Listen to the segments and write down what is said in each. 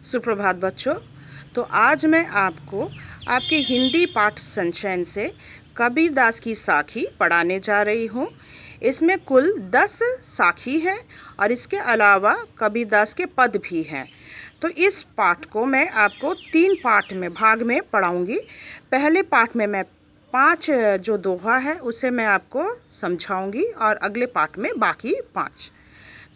सुप्रभात बच्चों। तो आज मैं आपको आपके हिंदी पाठ संचयन से कबीरदास की साखी पढ़ाने जा रही हूँ। इसमें कुल 10 साखी है और इसके अलावा कबीरदास के पद भी हैं। तो इस पाठ को मैं आपको 3 पाठ में भाग में पढ़ाऊँगी। पहले पाठ में मैं 5 जो दोहा है उसे मैं आपको समझाऊँगी और अगले पाठ में बाकी 5।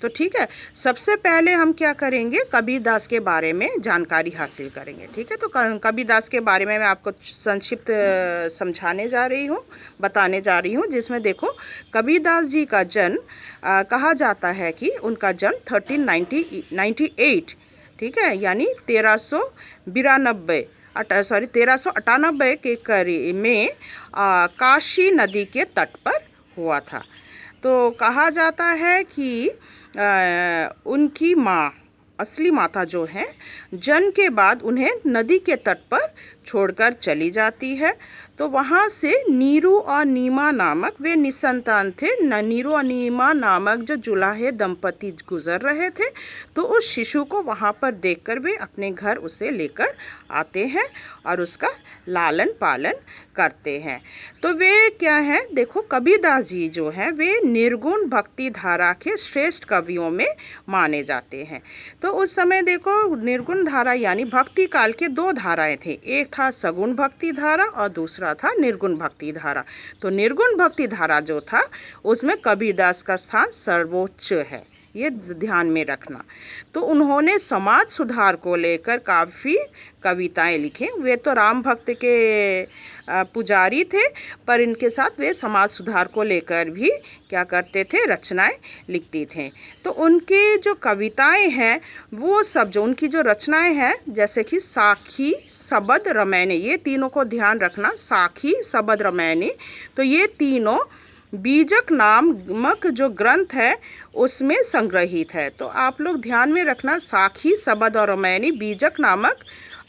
तो ठीक है, सबसे पहले हम क्या करेंगे, कबीरदास के बारे में जानकारी हासिल करेंगे। ठीक है, तो कबीरदास के बारे में मैं आपको संक्षिप्त समझाने जा रही हूँ, बताने जा रही हूँ। जिसमें देखो, कबीरदास जी का जन्म कहा जाता है कि उनका जन्म 1398, ठीक है, यानी 1398 के करीब में काशी नदी के तट पर हुआ था। तो कहा जाता है कि उनकी माँ, असली माता जो है, जन्म के बाद उन्हें नदी के तट पर छोड़कर चली जाती है। तो वहाँ से नीरू और नीमा नामक, वे निसंतान थे, नीरू और नीमा नामक जो जुलाहे दंपति गुजर रहे थे। तो उस शिशु को वहाँ पर देखकर वे अपने घर उसे लेकर आते हैं और उसका लालन पालन करते हैं। तो वे क्या हैं, देखो, कबीरदास जी जो हैं वे निर्गुण भक्ति धारा के श्रेष्ठ कवियों में माने जाते हैं। तो उस समय देखो, निर्गुण धारा यानी भक्ति काल के 2 धाराएं थे, एक था सगुण भक्ति धारा और दूसरा था निर्गुण भक्ति धारा। तो निर्गुण भक्ति धारा जो था उसमें कबीरदास का स्थान सर्वोच्च है, ये ध्यान में रखना। तो उन्होंने समाज सुधार को लेकर काफ़ी कविताएं लिखी। वे तो राम भक्त के पुजारी थे, पर इनके साथ वे समाज सुधार को लेकर भी क्या करते थे, रचनाएं लिखती थे। तो उनके जो कविताएं हैं वो सब, जो उनकी जो रचनाएं हैं, जैसे कि साखी, सबद, रमैनी, ये तीनों को ध्यान रखना, साखी, सबद, रमैनी। तो ये तीनों बीजक नामक जो ग्रंथ है उसमें संग्रहित है। तो आप लोग ध्यान में रखना, साखी, सबद और रमैनी बीजक नामक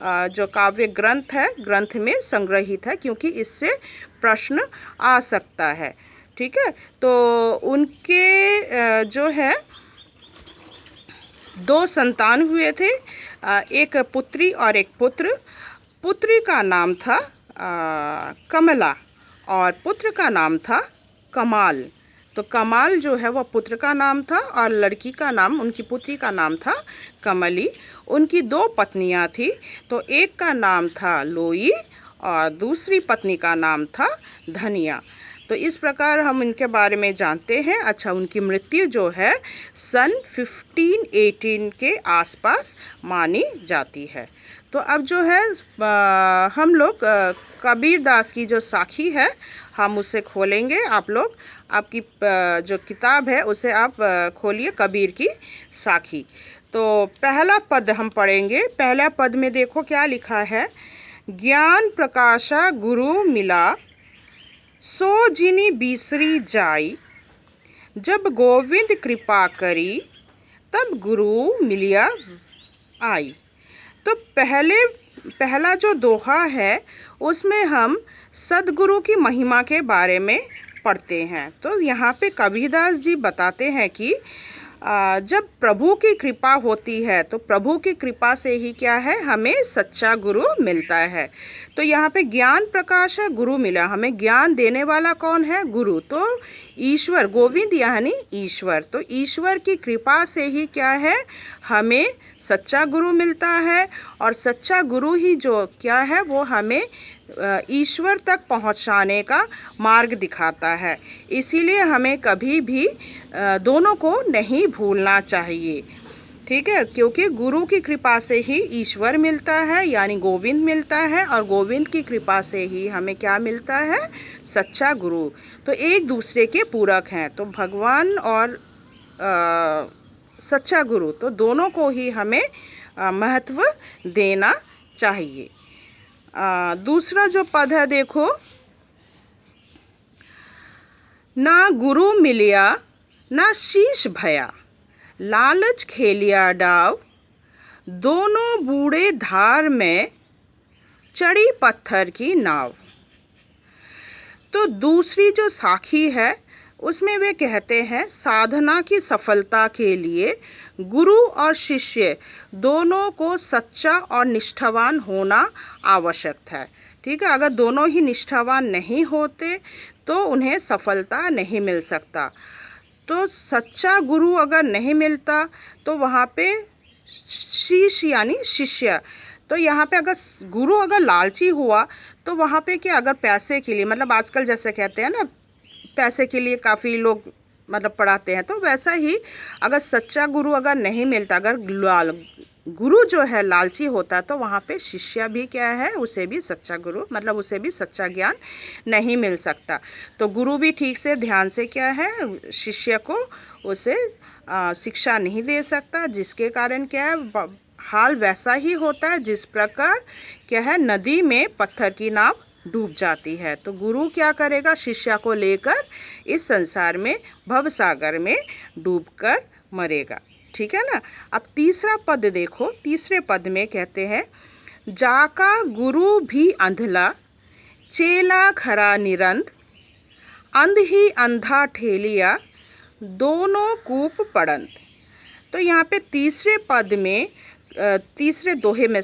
जो काव्य ग्रंथ है, ग्रंथ में संग्रहित है, क्योंकि इससे प्रश्न आ सकता है। ठीक है, तो उनके जो है 2 संतान हुए थे, एक पुत्री और एक पुत्र। पुत्री का नाम था कमला और पुत्र का नाम था कमाल। तो कमाल जो है वह पुत्र का नाम था और लड़की का नाम, उनकी पुत्री का नाम था कमली। उनकी 2 पत्नियां थी, तो एक का नाम था लोई और दूसरी पत्नी का नाम था धनिया। तो इस प्रकार हम इनके बारे में जानते हैं। अच्छा, उनकी मृत्यु जो है सन 1518 के आसपास मानी जाती है। तो अब जो है हम लोग कबीरदास की जो साखी है हम उसे खोलेंगे। आप लोग आपकी जो किताब है उसे आप खोलिए, कबीर की साखी। तो पहला पद हम पढ़ेंगे। पहला पद में देखो क्या लिखा है, ज्ञान प्रकाशा गुरु मिला, सो जिनी बीसरी जाई, जब गोविंद कृपा करी, तब गुरु मिलिया आई। तो पहला जो दोहा है उसमें हम सद्गुरु की महिमा के बारे में पढ़ते हैं। तो यहाँ पे कबीरदास जी बताते हैं कि जब प्रभु की कृपा होती है तो प्रभु की कृपा से ही क्या है, हमें सच्चा गुरु मिलता है। तो यहाँ पे ज्ञान प्रकाश है, गुरु मिला। हमें ज्ञान देने वाला कौन है, गुरु। तो ईश्वर, गोविंद यानी ईश्वर। तो ईश्वर की कृपा से ही क्या है, हमें सच्चा गुरु मिलता है और सच्चा गुरु ही जो क्या है वो हमें ईश्वर तक पहुंचाने का मार्ग दिखाता है। इसीलिए हमें कभी भी दोनों को नहीं भूलना चाहिए। ठीक है, क्योंकि गुरु की कृपा से ही ईश्वर मिलता है, यानी गोविंद मिलता है, और गोविंद की कृपा से ही हमें क्या मिलता है, सच्चा गुरु। तो एक दूसरे के पूरक हैं। तो भगवान और सच्चा गुरु, तो दोनों को ही हमें महत्व देना चाहिए। दूसरा जो पद है देखो, ना गुरु मिलिया ना शीश भया, लालच खेलिया डाव, दोनों बूढ़े धार में चढ़ी पत्थर की नाव। तो दूसरी जो साखी है उसमें वे कहते हैं, साधना की सफलता के लिए गुरु और शिष्य दोनों को सच्चा और निष्ठावान होना आवश्यक है। ठीक है, अगर दोनों ही निष्ठावान नहीं होते तो उन्हें सफलता नहीं मिल सकता। तो सच्चा गुरु अगर नहीं मिलता तो वहाँ पे शीश यानी शिष्य, तो यहाँ पे अगर गुरु अगर लालची हुआ तो वहाँ पे क्या, अगर पैसे के लिए, मतलब आजकल जैसे कहते हैं ना, पैसे के लिए काफ़ी लोग मतलब पढ़ाते हैं, तो वैसा ही अगर सच्चा गुरु अगर नहीं मिलता, अगर गुरु जो है लालची होता तो वहाँ पे शिष्य भी क्या है, उसे भी सच्चा गुरु मतलब उसे भी सच्चा ज्ञान नहीं मिल सकता। तो गुरु भी ठीक से ध्यान से क्या है, शिष्य को उसे शिक्षा नहीं दे सकता, जिसके कारण क्या है, हाल वैसा ही होता है जिस प्रकार क्या है, नदी में पत्थर की नाव डूब जाती है। तो गुरु क्या करेगा, शिष्य को लेकर इस संसार में भवसागर में डूबकर मरेगा। ठीक है ना। अब तीसरा पद देखो, तीसरे पद में कहते हैं, जाका गुरु भी अंधला, चेला खरा निरंध, अंध ही अंधा ठेलिया, दोनों कूप पड़ंत। तो यहाँ पे तीसरे पद में तीसरे दोहे में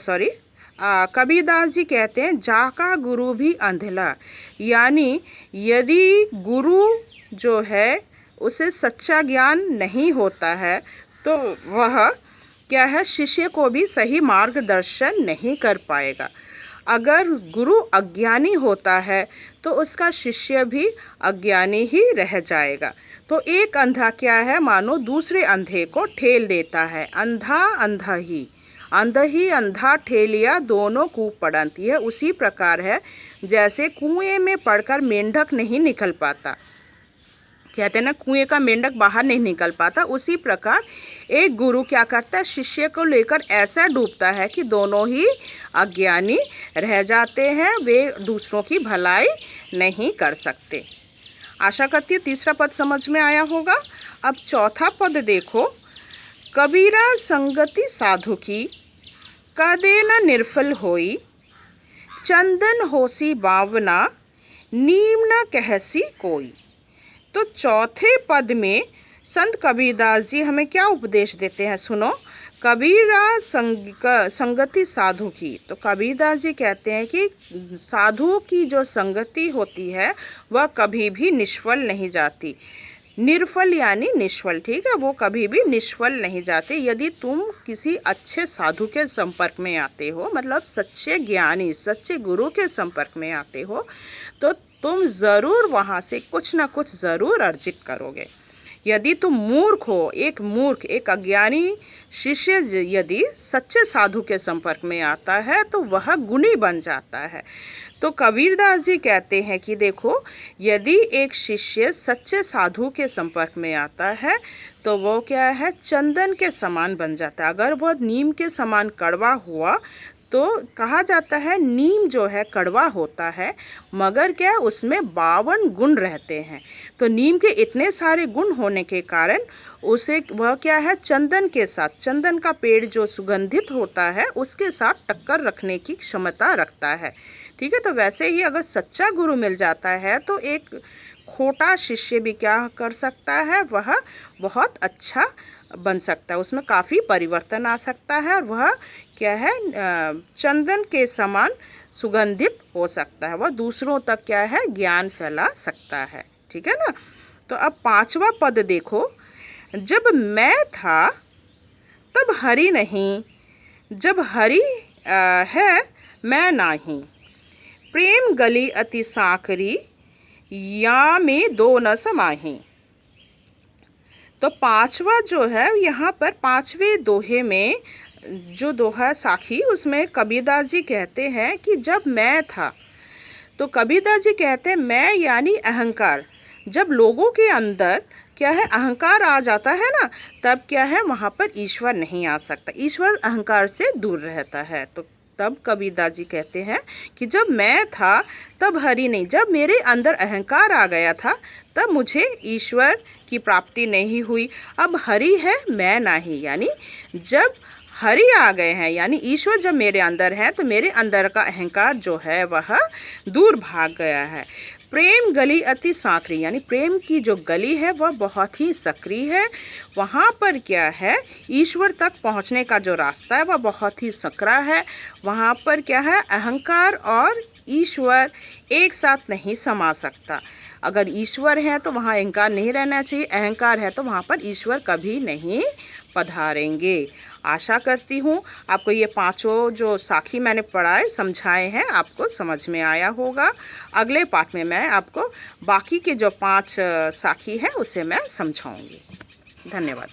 कबीरदास जी कहते हैं, जाका गुरु भी अंधला, यानी यदि गुरु जो है उसे सच्चा ज्ञान नहीं होता है तो वह क्या है, शिष्य को भी सही मार्गदर्शन नहीं कर पाएगा। अगर गुरु अज्ञानी होता है तो उसका शिष्य भी अज्ञानी ही रह जाएगा। तो एक अंधा क्या है, मानो दूसरे अंधे को ठेल देता है। अंधा अंधा ही, अंध ही अंधा ठेलिया, दोनों कूप पड़ंत। यह उसी प्रकार है जैसे कुएं में पड़कर मेंढक नहीं निकल पाता, कहते हैं ना, कुएं का मेंढक बाहर नहीं निकल पाता, उसी प्रकार एक गुरु क्या करता है, शिष्य को लेकर ऐसा डूबता है कि दोनों ही अज्ञानी रह जाते हैं, वे दूसरों की भलाई नहीं कर सकते। आशा करती हूँ तीसरा पद समझ में आया होगा। अब चौथा पद देखो, कबीरा संगति साधु की, कदे न निर्फल होई, चंदन होसी बावना, नीम न कहसी कोई। तो चौथे पद में संत कबीरदास जी हमें क्या उपदेश देते हैं, सुनो। कबीरा संगति साधु की, तो कबीरदास जी कहते हैं कि साधु की जो संगति होती है वह कभी भी निष्फल नहीं जाती। निर्फल यानी निष्फल, ठीक है, वो कभी भी निष्फल नहीं जाते। यदि तुम किसी अच्छे साधु के संपर्क में आते हो, मतलब सच्चे ज्ञानी सच्चे गुरु के संपर्क में आते हो, तो तुम ज़रूर वहाँ से कुछ ना कुछ ज़रूर अर्जित करोगे। यदि तुम मूर्ख हो, एक अज्ञानी शिष्य यदि सच्चे साधु के संपर्क में आता है तो वह गुणी बन जाता है। तो कबीरदास जी कहते हैं कि देखो, यदि एक शिष्य सच्चे साधु के संपर्क में आता है तो वो क्या है, चंदन के समान बन जाता है। अगर वह नीम के समान कड़वा हुआ तो कहा जाता है, नीम जो है कड़वा होता है मगर क्या, उसमें 52 गुण रहते हैं। तो नीम के इतने सारे गुण होने के कारण उसे वह क्या है, चंदन के साथ, चंदन का पेड़ जो सुगंधित होता है उसके साथ टक्कर रखने की क्षमता रखता है। ठीक है, तो वैसे ही अगर सच्चा गुरु मिल जाता है तो एक खोटा शिष्य भी क्या कर सकता है, वह बहुत अच्छा बन सकता है, उसमें काफ़ी परिवर्तन आ सकता है और वह क्या है, चंदन के समान सुगंधित हो सकता है, वह दूसरों तक क्या है, ज्ञान फैला सकता है। ठीक है ना। तो अब पांचवा पद देखो, जब मैं था तब हरि नहीं, जब हरि है मैं नाही, प्रेम गली अति साकरी, या में दो न समाही। तो पांचवा जो है, यहाँ पर पांचवें दोहे में जो दोहा साखी, उसमें कबीरदास जी कहते हैं कि जब मैं था, तो कबीरदास जी कहते हैं मैं यानी अहंकार, जब लोगों के अंदर क्या है, अहंकार आ जाता है ना, तब क्या है, वहाँ पर ईश्वर नहीं आ सकता, ईश्वर अहंकार से दूर रहता है। तो तब कबीरदास जी कहते हैं कि जब मैं था तब हरि नहीं, जब मेरे अंदर अहंकार आ गया था तब मुझे ईश्वर की प्राप्ति नहीं हुई। अब हरि है मैं नहीं, यानी जब हरि आ गए हैं, यानी ईश्वर जब मेरे अंदर है तो मेरे अंदर का अहंकार जो है वह दूर भाग गया है। प्रेम गली अति सांकरी, यानी प्रेम की जो गली है वह बहुत ही सकरी है। वहाँ पर क्या है, ईश्वर तक पहुँचने का जो रास्ता है वह बहुत ही सकरा है। वहाँ पर क्या है, अहंकार और ईश्वर एक साथ नहीं समा सकता। अगर ईश्वर है तो वहाँ अहंकार नहीं रहना चाहिए, अहंकार है तो वहाँ पर ईश्वर कभी नहीं पधारेंगे। आशा करती हूँ आपको ये पांचों जो साखी मैंने पढ़ाए समझाए हैं आपको समझ में आया होगा। अगले पाठ में मैं आपको बाकी के जो 5 साखी हैं उसे मैं समझाऊंगी। धन्यवाद।